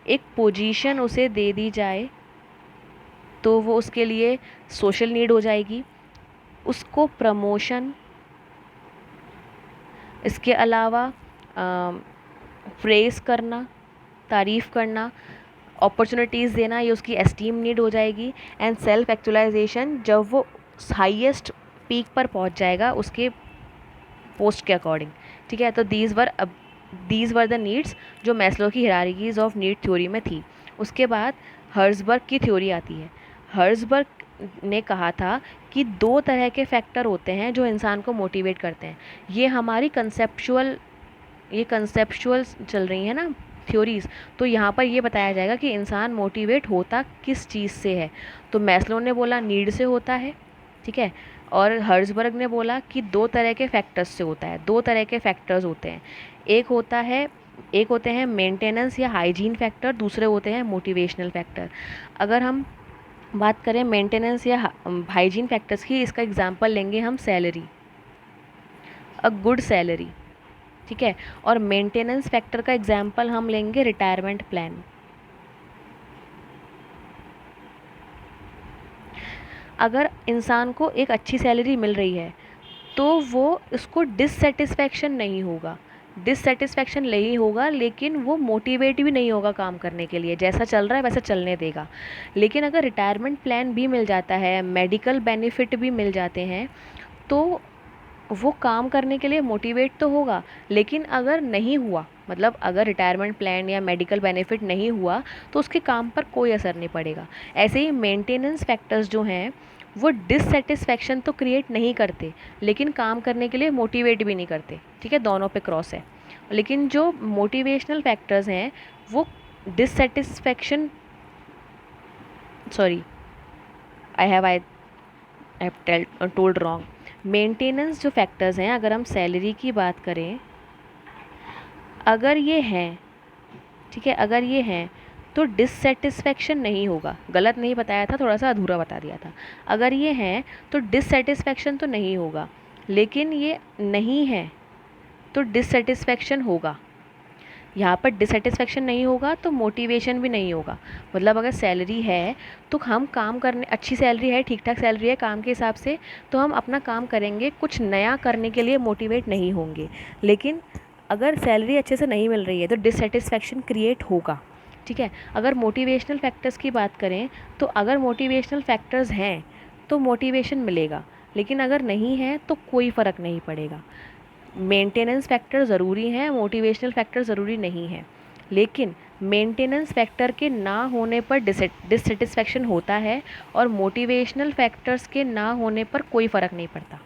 एक पोजीशन उसे दे दी जाए तो वो उसके लिए सोशल नीड हो जाएगी। उसको प्रमोशन, इसके अलावा प्रेज़ करना, तारीफ़ करना, अपॉर्चुनिटीज़ देना, ये उसकी एस्टीम नीड हो जाएगी। एंड सेल्फ एक्चुअलाइजेशन, जब वो हाईएस्ट पीक पर पहुंच जाएगा उसके पोस्ट के अकॉर्डिंग। ठीक है। तो दीज वर द नीड्स जो मैस्लो की हिरार्कीज ऑफ नीड थ्योरी में थी। उसके बाद हर्जबर्ग की थ्योरी आती है। हर्जबर्ग ने कहा था कि दो तरह के फैक्टर होते हैं जो इंसान को मोटिवेट करते हैं। ये हमारी कंसेप्चुअल चल रही है ना थ्योरीज। तो यहाँ पर ये बताया जाएगा कि इंसान मोटिवेट होता किस चीज़ से है। तो मैस्लो ने बोला नीड से होता है, ठीक है। और हर्ट्ज़बर्ग ने बोला कि दो तरह के फैक्टर्स से होता है। दो तरह के फैक्टर्स होते हैं, एक होते हैं मेंटेनेंस या हाइजीन फैक्टर, दूसरे होते हैं मोटिवेशनल फैक्टर। अगर हम बात करें मेंटेनेंस या हाइजीन फैक्टर्स की, इसका एग्जांपल लेंगे हम सैलरी, अ गुड सैलरी, ठीक है। और मेंटेनेंस फैक्टर का एग्जांपल हम लेंगे रिटायरमेंट प्लान। अगर इंसान को एक अच्छी सैलरी मिल रही है तो वो उसको डिससेटिस्फैक्शन नहीं होगा, लेकिन वो मोटिवेट भी नहीं होगा काम करने के लिए, जैसा चल रहा है वैसा चलने देगा। लेकिन अगर रिटायरमेंट प्लान भी मिल जाता है, मेडिकल बेनिफिट भी मिल जाते हैं, तो वो काम करने के लिए मोटिवेट तो होगा। लेकिन अगर नहीं हुआ, मतलब अगर रिटायरमेंट प्लान या मेडिकल बेनिफिट नहीं हुआ, तो उसके काम पर कोई असर नहीं पड़ेगा। ऐसे ही मेंटेनेंस फैक्टर्स जो हैं वो डिससेटिस्फैक्शन तो क्रिएट नहीं करते, लेकिन काम करने के लिए मोटिवेट भी नहीं करते, ठीक है। दोनों पे क्रॉस है। लेकिन जो मोटिवेशनल फैक्टर्स हैं वो dissatisfaction, sorry, I have told wrong. Maintenance जो फैक्टर्स हैं, अगर हम सैलरी की बात करें, अगर ये हैं, ठीक है, अगर ये हैं तो डिससेटिस्फैक्शन नहीं होगा। गलत नहीं बताया था, थोड़ा सा अधूरा बता दिया था। अगर ये हैं तो डिससेटिस्फैक्शन तो नहीं होगा, लेकिन ये नहीं है तो डिससेटिस्फैक्शन होगा। यहाँ पर डिससेटिस्फैक्शन नहीं होगा तो मोटिवेशन भी नहीं होगा। मतलब अगर सैलरी है तो हम काम करने, अच्छी सैलरी है, ठीक ठाक सैलरी है काम के हिसाब से, तो हम अपना काम करेंगे, कुछ नया करने के लिए मोटिवेट नहीं होंगे। लेकिन अगर सैलरी अच्छे से नहीं मिल रही है तो डिससेटिस्फैक्शन क्रिएट होगा, ठीक है। अगर मोटिवेशनल फैक्टर्स की बात करें तो अगर मोटिवेशनल फैक्टर्स हैं तो मोटिवेशन मिलेगा, लेकिन अगर नहीं है तो कोई फ़र्क नहीं पड़ेगा। मेंटेनेंस फैक्टर ज़रूरी हैं, मोटिवेशनल फैक्टर ज़रूरी नहीं है। लेकिन मेंटेनेंस फैक्टर के ना होने पर डिससेटिस्फैक्शन होता है और मोटिवेशनल फैक्टर्स के ना होने पर कोई फ़र्क नहीं पड़ता,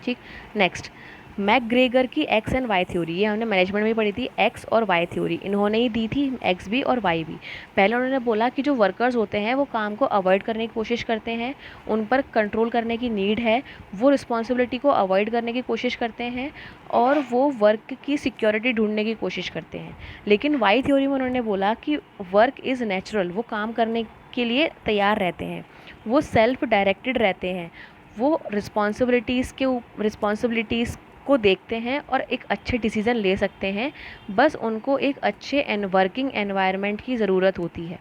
ठीक। नेक्स्ट, मैकग्रेगर की एक्स एंड वाई थ्योरी, ये हमने मैनेजमेंट में पढ़ी थी। एक्स और वाई थ्योरी इन्होंने ही दी थी, एक्स भी और वाई भी। पहले उन्होंने बोला कि जो वर्कर्स होते हैं वो काम को अवॉइड करने की कोशिश करते हैं, उन पर कंट्रोल करने की नीड है, वो रिस्पॉन्सिबिलिटी को अवॉइड करने की कोशिश करते हैं और वो वर्क की सिक्योरिटी ढूंढने की कोशिश करते हैं। लेकिन वाई थ्योरी में उन्होंने बोला कि वर्क इज़ नेचुरल, वो काम करने के लिए तैयार रहते हैं, वो सेल्फ डायरेक्टेड रहते हैं, वो रिस्पॉन्सिबिलिटीज़ को देखते हैं और एक अच्छे डिसीज़न ले सकते हैं। बस उनको एक अच्छे वर्किंग एनवायरनमेंट की ज़रूरत होती है,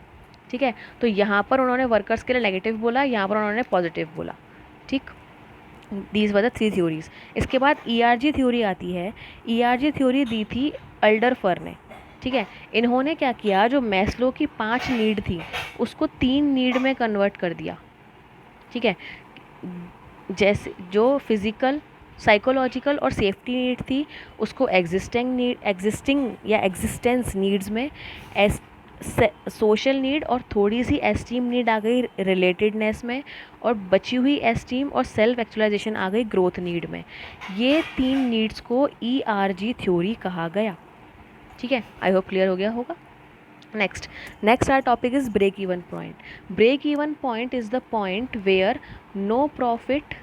ठीक है। तो यहाँ पर उन्होंने वर्कर्स के लिए नेगेटिव बोला, यहाँ पर उन्होंने पॉजिटिव बोला, ठीक। These were the three theories. इसके बाद ईआरजी थ्योरी आती है। ईआरजी थ्योरी दी थी अल्डरफर ने, ठीक है। इन्होंने क्या किया, जो मैस्लो की 5 नीड थी उसको 3 नीड में कन्वर्ट कर दिया, ठीक है। जैसे जो फिज़िकल, साइकोलॉजिकल और सेफ्टी नीड थी उसको एग्जिस्टिंग या एग्जिस्टेंस नीड्स में, सोशल नीड और थोड़ी सी एस्टीम नीड आ गई रिलेटेडनेस में, और बची हुई एस्टीम और सेल्फ एक्चुअलाइजेशन आ गई ग्रोथ नीड में। ये 3 नीड्स को ईआरजी थ्योरी कहा गया, ठीक है। आई होप क्लियर हो गया होगा। Next our topic is break even point. Break even point is the point where no profit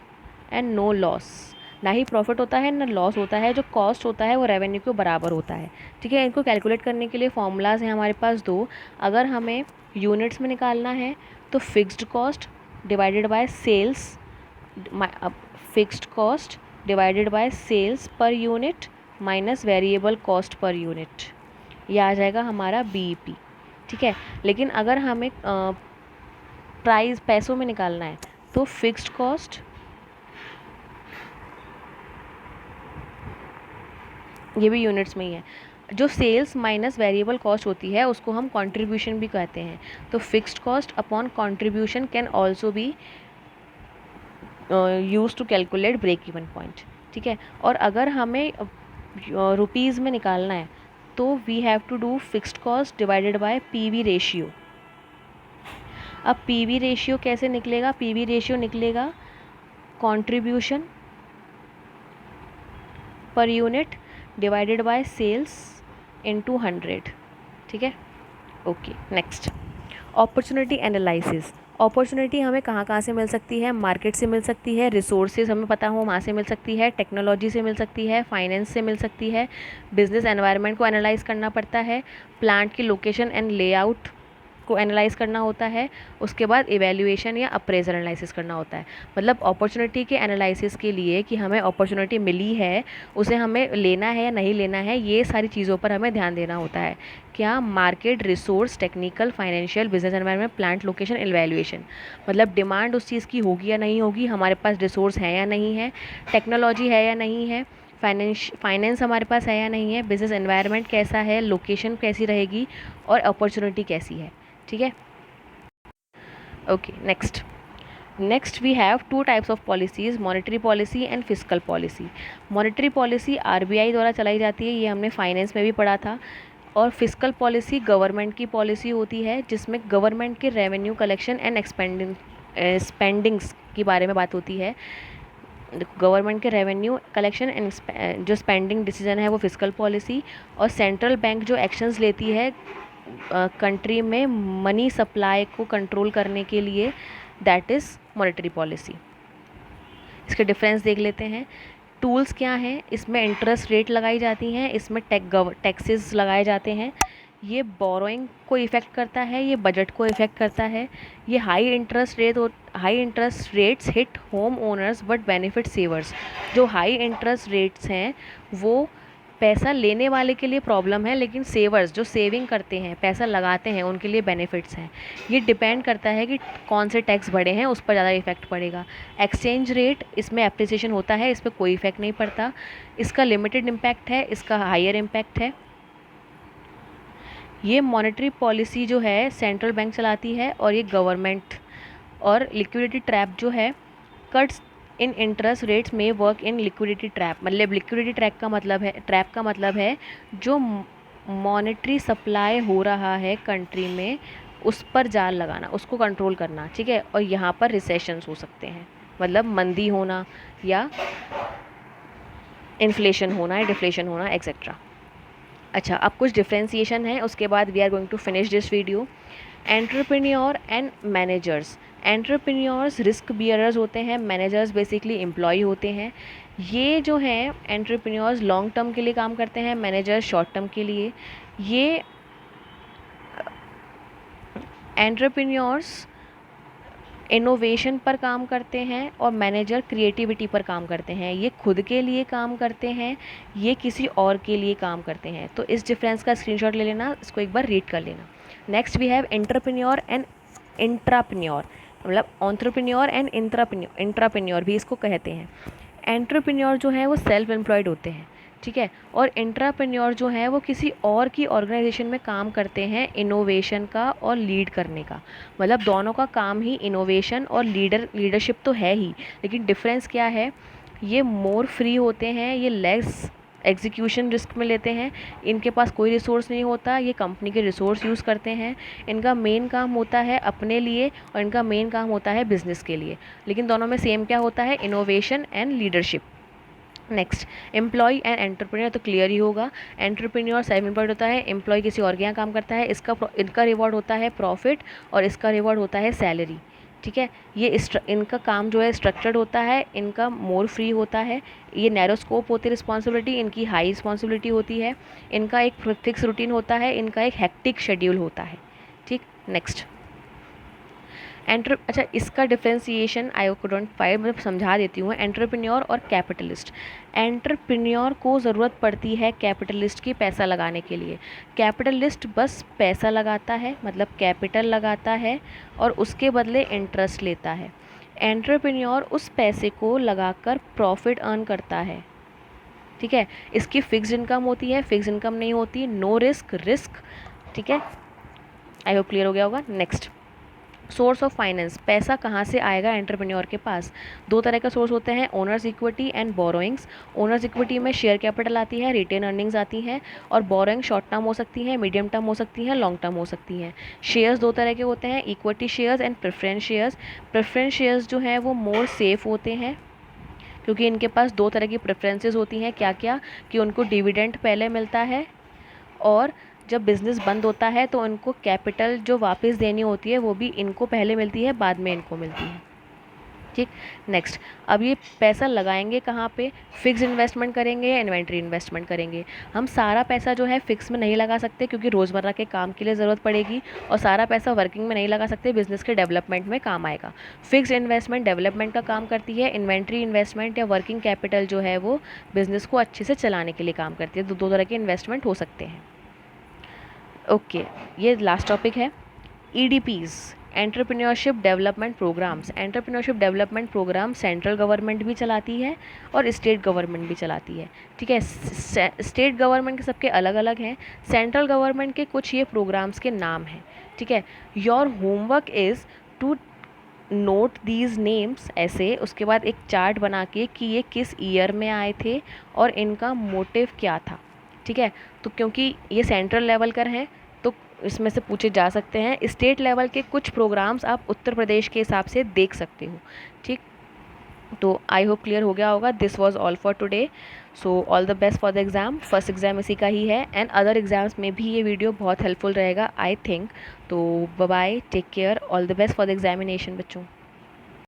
and no loss, ना ही प्रॉफिट होता है ना लॉस होता है, जो कॉस्ट होता है वो रेवेन्यू के बराबर होता है, ठीक है। इनको कैलकुलेट करने के लिए फॉर्मूलाज हैं हमारे पास 2। अगर हमें यूनिट्स में निकालना है तो fixed cost divided by sales, fixed cost divided by sales per unit minus variable cost per unit, ये आ जाएगा हमारा बीईपी, ठीक है। लेकिन अगर हमें प्राइस पैसों में निकालना है तो फिक्स्ड कॉस्ट, ये भी यूनिट्स में ही है, जो सेल्स माइनस वेरिएबल कॉस्ट होती है उसको हम कंट्रीब्यूशन भी कहते हैं। तो fixed cost upon contribution can also be use to calculate break even point, ठीक है। और अगर हमें रुपीज़ में निकालना है तो we have to do fixed cost divided by PV ratio. अब पीवी रेशियो कैसे निकलेगा? पीवी रेशियो निकलेगा contribution per unit divided by sales into 100, ठीक है। Okay, next, opportunity analysis. Opportunity हमें कहाँ कहाँ से मिल सकती है? मार्केट से मिल सकती है, रिसोर्सेज हमें पता हो वहाँ से मिल सकती है, टेक्नोलॉजी से मिल सकती है, फाइनेंस से मिल सकती है, बिजनेस एनवायरनमेंट को एनालाइज करना पड़ता है, प्लांट की लोकेशन एंड लेआउट को एनालाइज करना होता है, उसके बाद इवैल्यूएशन या अप्रेजल एनालिसिस करना होता है। मतलब अपॉर्चुनिटी के एनालिसिस के लिए कि हमें अपॉर्चुनिटी मिली है, उसे हमें लेना है या नहीं लेना है, ये सारी चीज़ों पर हमें ध्यान देना होता है। क्या? Market, resource, technical, financial, business environment, plant location, evaluation. मतलब डिमांड उस चीज़ की होगी या नहीं होगी, हमारे पास रिसोर्स है या नहीं है, टेक्नोलॉजी है या नहीं है, फाइनेंस हमारे पास है या नहीं है, बिजनेस एनवायरनमेंट कैसा है, लोकेशन कैसी रहेगी, और अपॉर्चुनिटी कैसी है, ठीक है। Okay, next we have two types of policies, monetary policy and fiscal policy. Monetary policy RBI द्वारा चलाई जाती है, ये हमने फाइनेंस में भी पढ़ा था। और फिस्कल पॉलिसी गवर्नमेंट की पॉलिसी होती है, जिसमें गवर्नमेंट के रेवेन्यू कलेक्शन एंड स्पेंडिंग्स के बारे में बात होती है। गवर्नमेंट के रेवेन्यू कलेक्शन एंड जो स्पेंडिंग डिसीजन है वो फिस्कल पॉलिसी। और सेंट्रल बैंक जो एक्शंस लेती है कंट्री में मनी सप्लाई को कंट्रोल करने के लिए, दैट इज़ मॉनेटरी पॉलिसी। इसके डिफरेंस देख लेते हैं। टूल्स क्या हैं? इसमें इंटरेस्ट रेट लगाई जाती हैं, इसमें टैक्सेस लगाए जाते हैं। ये बोरोइंग को इफ़ेक्ट करता है, ये बजट को इफ़ेक्ट करता है। ये high interest rates hit home owners but benefit savers. जो हाई इंटरेस्ट रेट्स हैं वो पैसा लेने वाले के लिए प्रॉब्लम है, लेकिन सेवर्स जो सेविंग करते हैं, पैसा लगाते हैं, उनके लिए बेनिफिट्स हैं। ये डिपेंड करता है कि कौन से टैक्स बढ़े हैं, उस पर ज़्यादा इफेक्ट पड़ेगा। एक्सचेंज रेट, इसमें एप्रिसिएशन होता है, इस पर कोई इफेक्ट नहीं पड़ता। इसका लिमिटेड इम्पैक्ट है, इसका हायर इम्पैक्ट है। ये मॉनेटरी पॉलिसी जो है सेंट्रल बैंक चलाती है, और ये गवर्नमेंट। और लिक्विडिटी ट्रैप जो है, कट्स इन इंटरेस्ट रेट्स में वर्क इन लिक्विडिटी ट्रैप। मतलब लिक्विडिटी ट्रैप का मतलब है जो मॉनेटरी सप्लाई हो रहा है कंट्री में, उस पर जाल लगाना, उसको कंट्रोल करना, ठीक है। और यहाँ पर रिसेशंस हो सकते हैं, मतलब मंदी होना या इन्फ्लेशन होना या डिफ्लेशन होना, एक्सेट्रा। अच्छा, अब कुछ डिफ्रेंसिएशन है, उसके बाद we are going to finish this video. Entrepreneur and managers. Entrepreneurs risk bearers होते हैं, मैनेजर्स बेसिकली एम्प्लॉय होते हैं। ये जो हैं एंटरप्रेन्योर्स लॉन्ग टर्म के लिए काम करते हैं, मैनेजर्स शॉर्ट टर्म के लिए। ये एंटरप्रेन्योर्स इनोवेशन पर काम करते हैं और मैनेजर क्रिएटिविटी पर काम करते हैं। ये खुद के लिए काम करते हैं, ये किसी और के लिए काम करते हैं। तो इस डिफरेंस का स्क्रीनशॉट ले लेना, इसको एक बार रीड कर लेना। Next we have entrepreneur and intrapreneur. मतलब एंटरप्रेन्योर एंड इंट्राप्रेन्योर भी इसको कहते हैं। एंटरप्रेन्योर जो है वो सेल्फ एम्प्लॉयड होते हैं, ठीक है। और इंट्राप्रेन्योर जो है वो किसी और की ऑर्गेनाइजेशन में काम करते हैं, इनोवेशन का और लीड करने का। मतलब दोनों का काम ही इनोवेशन और लीडरशिप तो है ही, लेकिन डिफरेंस क्या है? ये मोर फ्री होते हैं, ये लेस एग्जीक्यूशन रिस्क में लेते हैं, इनके पास कोई रिसोर्स नहीं होता, ये कंपनी के रिसोर्स यूज़ करते हैं। इनका मेन काम होता है अपने लिए और इनका मेन काम होता है बिजनेस के लिए। लेकिन दोनों में सेम क्या होता है? Innovation and leadership. Next, employ and entrepreneur तो क्लियर ही होगा। एंटरप्रेन्योर सेल्फ एम्प्लॉयड होता है, एम्प्लॉय किसी और के यहाँ काम करता है। इनका रिवॉर्ड होता है प्रॉफिट और इसका रिवॉर्ड होता है सैलरी, ठीक है। इनका काम जो है स्ट्रक्चर्ड होता है, इनका मोर फ्री होता है, ये नैरो स्कोप होती है रिस्पॉन्सिबिलिटी, इनकी हाई रिस्पॉन्सिबिलिटी होती है, इनका एक फिक्स रूटीन होता है, इनका एक हेक्टिक शेड्यूल होता है, ठीक। नेक्स्ट, अच्छा, इसका डिफ्रेंसिएशन आई कुडंट फाइंड, मैं समझा देती हूँ। एंटरप्रेन्योर और कैपिटलिस्ट। एंटरप्रेन्योर को ज़रूरत पड़ती है कैपिटलिस्ट की पैसा लगाने के लिए। कैपिटलिस्ट बस पैसा लगाता है, मतलब कैपिटल लगाता है और उसके बदले इंटरेस्ट लेता है। एंटरप्रेन्योर उस पैसे को लगाकर प्रॉफिट अर्न करता है, ठीक है। इसकी फिक्स्ड इनकम होती है, फिक्स्ड इनकम नहीं होती, नो रिस्क, ठीक है। आई होप क्लियर हो गया होगा। नेक्स्ट, सोर्स ऑफ फाइनेंस, पैसा कहाँ से आएगा एंटरप्रेन्योर के पास? दो तरह का सोर्स होते हैं, owners equity and borrowings. Owners equity में शेयर कैपिटल आती है, रिटेन अर्निंग्स आती हैं, और बोरोइंग शॉर्ट टर्म हो सकती हैं, मीडियम टर्म हो सकती हैं, लॉन्ग टर्म हो सकती हैं। शेयर्स दो तरह के होते हैं, equity shares and preference shares. Preference shares जो हैं वो मोर सेफ होते हैं, क्योंकि इनके पास दो तरह की प्रेफरेंसेस होती हैं। क्या क्या? कि उनको डिविडेंड पहले मिलता है, और जब बिज़नेस बंद होता है तो उनको कैपिटल जो वापस देनी होती है वो भी इनको पहले मिलती है, बाद में इनको मिलती है। ठीक। नेक्स्ट, अब ये पैसा लगाएंगे कहाँ पे? फिक्स इन्वेस्टमेंट करेंगे या इन्वेंट्री इन्वेस्टमेंट करेंगे? हम सारा पैसा जो है फिक्स में नहीं लगा सकते, क्योंकि रोज़मर्रा के काम के लिए ज़रूरत पड़ेगी, और सारा पैसा वर्किंग में नहीं लगा सकते, बिजनेस के डेवलपमेंट में काम आएगा। फिक्स इन्वेस्टमेंट डेवलपमेंट का काम करती है, इन्वेंट्री इन्वेस्टमेंट या वर्किंग कैपिटल जो है वो बिज़नेस को अच्छे से चलाने के लिए काम करती है। दो तरह के इन्वेस्टमेंट हो सकते हैं। ओके, ये लास्ट टॉपिक है, EDPs, entrepreneurship development programs. Entrepreneurship development program central government भी चलाती है और स्टेट गवर्नमेंट भी चलाती है। ठीक है, स्टेट गवर्नमेंट के सबके अलग अलग हैं, सेंट्रल गवर्नमेंट के कुछ ये प्रोग्राम्स के नाम हैं। ठीक है, your homework is to note these names, ऐसे उसके बाद एक चार्ट बना के कि ये किस ईयर में आए थे और इनका मोटिव क्या था। ठीक है, तो क्योंकि ये सेंट्रल लेवल कर हैं तो इसमें से पूछे जा सकते हैं। स्टेट लेवल के कुछ प्रोग्राम्स आप उत्तर प्रदेश के हिसाब से देख सकते हो। ठीक, तो आई होप क्लियर हो गया होगा। This was all for today, so all the best for the exam. First exam इसी का ही है, एंड अदर एग्ज़ाम्स में भी ये वीडियो बहुत हेल्पफुल रहेगा आई थिंक। तो bye bye, take care, all the best for the examination बच्चों।